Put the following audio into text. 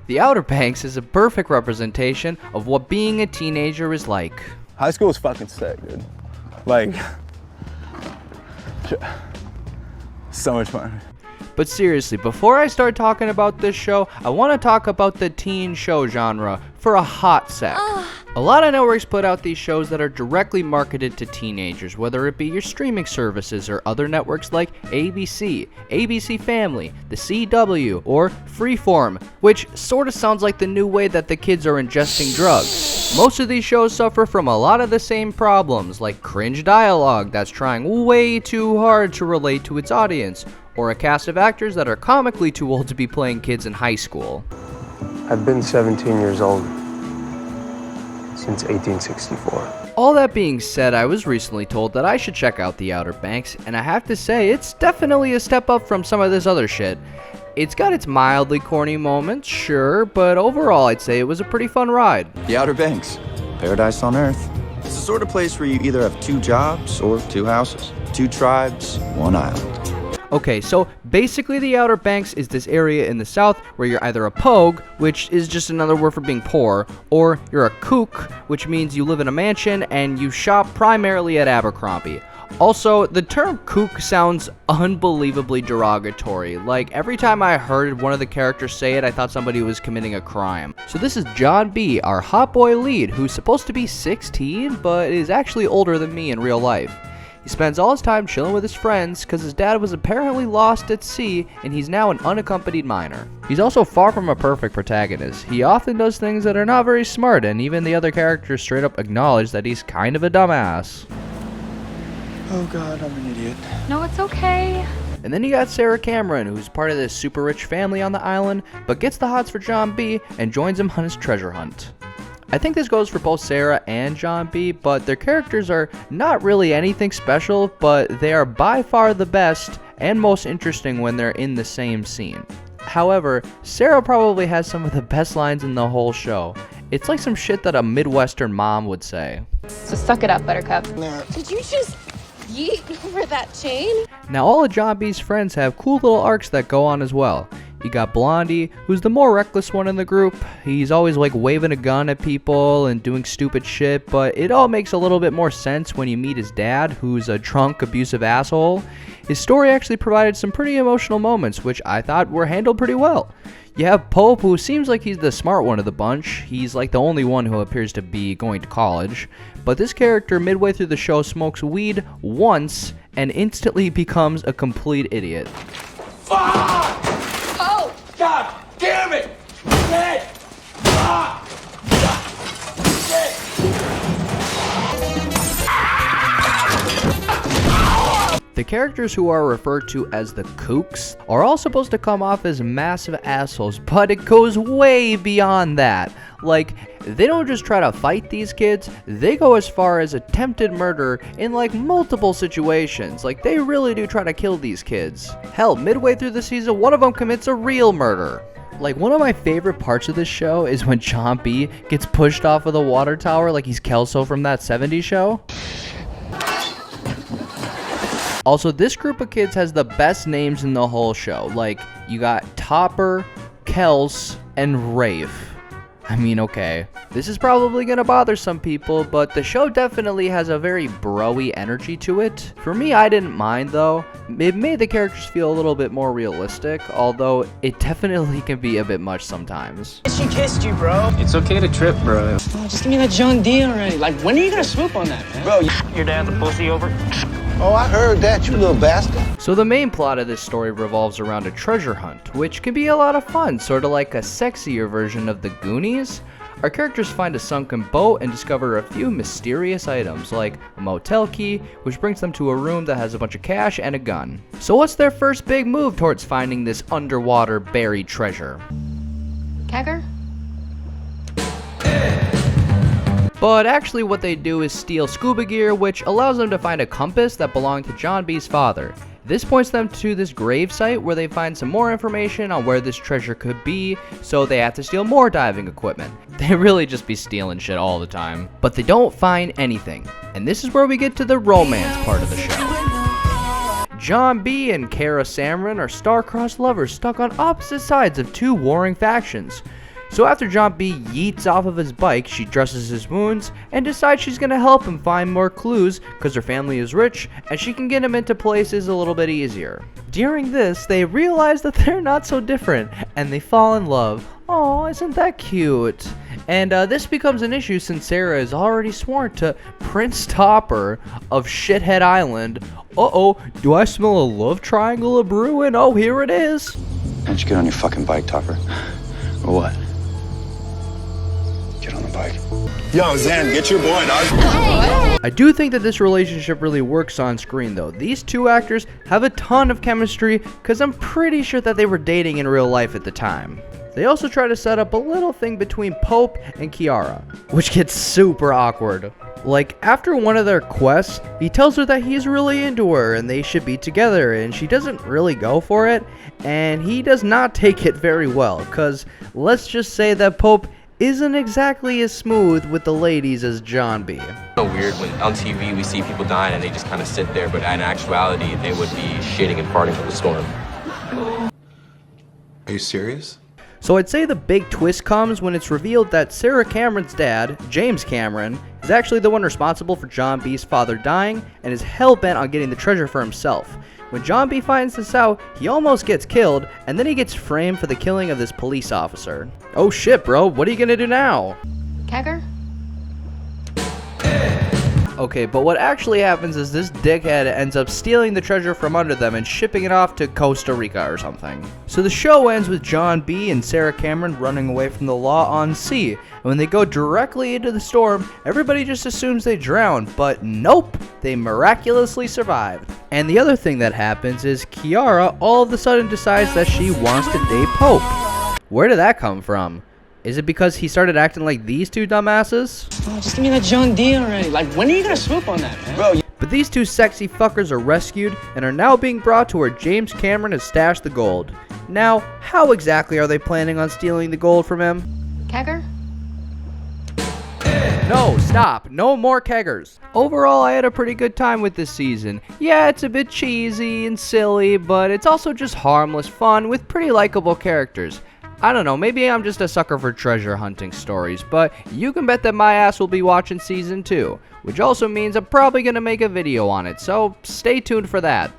The Outer Banks is a perfect representation of what being a teenager is like. High school is fucking sick, dude. Like, so much fun. But seriously, before I start talking about this show, I want to talk about the teen show genre for a hot sec. A lot of networks put out these shows that are directly marketed to teenagers, whether it be your streaming services or other networks like ABC, ABC Family, The CW, or Freeform, which sort of sounds like the new way that the kids are ingesting drugs. Most of these shows suffer from a lot of the same problems, like cringe dialogue that's trying way too hard to relate to its audience, or a cast of actors that are comically too old to be playing kids in high school. I've been 17 years old since 1864. All that being said, I was recently told that I should check out The Outer Banks, and I have to say, it's definitely a step up from some of this other shit. It's got its mildly corny moments, sure, but overall I'd say it was a pretty fun ride. The Outer Banks, paradise on Earth. It's the sort of place where you either have 2 jobs or 2 houses, 2 tribes, 1 island. Okay, so basically the Outer Banks is this area in the south where you're either a pogue, which is just another word for being poor, or you're a kook, which means you live in a mansion and you shop primarily at Abercrombie. Also, the term kook sounds unbelievably derogatory. Like, every time I heard one of the characters say it, I thought somebody was committing a crime. So this is John B., our hot boy lead, who's supposed to be 16, but is actually older than me in real life. He spends all his time chilling with his friends because his dad was apparently lost at sea and he's now an unaccompanied minor. He's also far from a perfect protagonist. He often does things that are not very smart, and even the other characters straight up acknowledge that he's kind of a dumbass. Oh god, I'm an idiot. No, it's okay. And then you got Sarah Cameron, who's part of this super rich family on the island, but gets the hots for John B. and joins him on his treasure hunt. I think this goes for both Sarah and John B., but their characters are not really anything special, but they are by far the best and most interesting when they're in the same scene. However, Sarah probably has some of the best lines in the whole show. It's like some shit that a Midwestern mom would say. So suck it up, Buttercup. Did you just yeet over that chain? Now all of John B.'s friends have cool little arcs that go on as well. You got Blondie, who's the more reckless one in the group. He's always like waving a gun at people and doing stupid shit, but it all makes a little bit more sense when you meet his dad, who's a drunk, abusive asshole. His story actually provided some pretty emotional moments, which I thought were handled pretty well. You have Pope, who seems like he's the smart one of the bunch. He's like the only one who appears to be going to college. But this character, midway through the show, smokes weed once and instantly becomes a complete idiot. Fuck! Oh! God damn it! Shit! Fuck! Shit! The characters who are referred to as the kooks are all supposed to come off as massive assholes, but it goes way beyond that. Like, they don't just try to fight these kids, they go as far as attempted murder in like multiple situations. Like, they really do try to kill these kids. Hell, midway through the season, one of them commits a real murder. Like, one of my favorite parts of this show is when John B. gets pushed off of the water tower like he's Kelso from that 70s show. Also, this group of kids has the best names in the whole show. Like, you got Topper, Kels, and Rafe. I mean, okay, this is probably gonna bother some people, but the show definitely has a very bro-y energy to it. For me, I didn't mind though. It made the characters feel a little bit more realistic, although it definitely can be a bit much sometimes. She kissed you, bro. It's okay to trip, bro. Oh, just give me that John D already. Like, when are you gonna swoop on that, man? Bro, your dad's a pussy over. Oh, I heard that, you little bastard. So the main plot of this story revolves around a treasure hunt, which can be a lot of fun, sort of like a sexier version of the Goonies. Our characters find a sunken boat and discover a few mysterious items, like a motel key, which brings them to a room that has a bunch of cash and a gun. So what's their first big move towards finding this underwater buried treasure? Kegger? But actually what they do is steal scuba gear, which allows them to find a compass that belonged to John B.'s father. This points them to this grave site where they find some more information on where this treasure could be, so they have to steal more diving equipment. They really just be stealing shit all the time. But they don't find anything. And this is where we get to the romance part of the show. John B. and Kara Samron are star-crossed lovers stuck on opposite sides of two warring factions. So after John B yeets off of his bike, she dresses his wounds and decides she's gonna help him find more clues because her family is rich and she can get him into places a little bit easier. During this, they realize that they're not so different and they fall in love. Oh, isn't that cute? And this becomes an issue since Sarah is already sworn to Prince Topper of Shithead Island. Uh-oh, do I smell a love triangle a brewing? Oh, here it is. Why don't you get on your fucking bike, Topper? Or what? Get on the bike. Yo, Zen, get your boy, dog. I do think that this relationship really works on screen though. These two actors have a ton of chemistry because I'm pretty sure that they were dating in real life at the time. They also try to set up a little thing between Pope and Kiara, which gets super awkward. Like, after one of their quests, he tells her that he's really into her and they should be together, and she doesn't really go for it, and he does not take it very well, cause let's just say that Pope isn't exactly as smooth with the ladies as John B. So weird when on TV we see people dying and they just kind of sit there, but in actuality they would be shitting and farting up a storm. Are you serious? So I'd say the big twist comes when it's revealed that Sarah Cameron's dad, James Cameron, is actually the one responsible for John B's father dying and is hell-bent on getting the treasure for himself. When John B finds this out, he almost gets killed, and then he gets framed for the killing of this police officer. Oh shit, bro, what are you gonna do now? Kegger? Okay, but what actually happens is this dickhead ends up stealing the treasure from under them and shipping it off to Costa Rica or something. So the show ends with John B and Sarah Cameron running away from the law on sea. And when they go directly into the storm, everybody just assumes they drowned, but nope, they miraculously survived. And the other thing that happens is Kiara all of a sudden decides that she wants to date Pope. Where did that come from? Is it because he started acting like these two dumbasses? Oh, just give me that John D already. Like, when are you gonna swoop on that, man? Bro, But these two sexy fuckers are rescued and are now being brought to where James Cameron has stashed the gold. Now, how exactly are they planning on stealing the gold from him? Kegger? No, stop. No more keggers. Overall, I had a pretty good time with this season. Yeah, it's a bit cheesy and silly, but it's also just harmless fun with pretty likable characters. I don't know, maybe I'm just a sucker for treasure hunting stories, but you can bet that my ass will be watching season 2, which also means I'm probably gonna make a video on it, so stay tuned for that.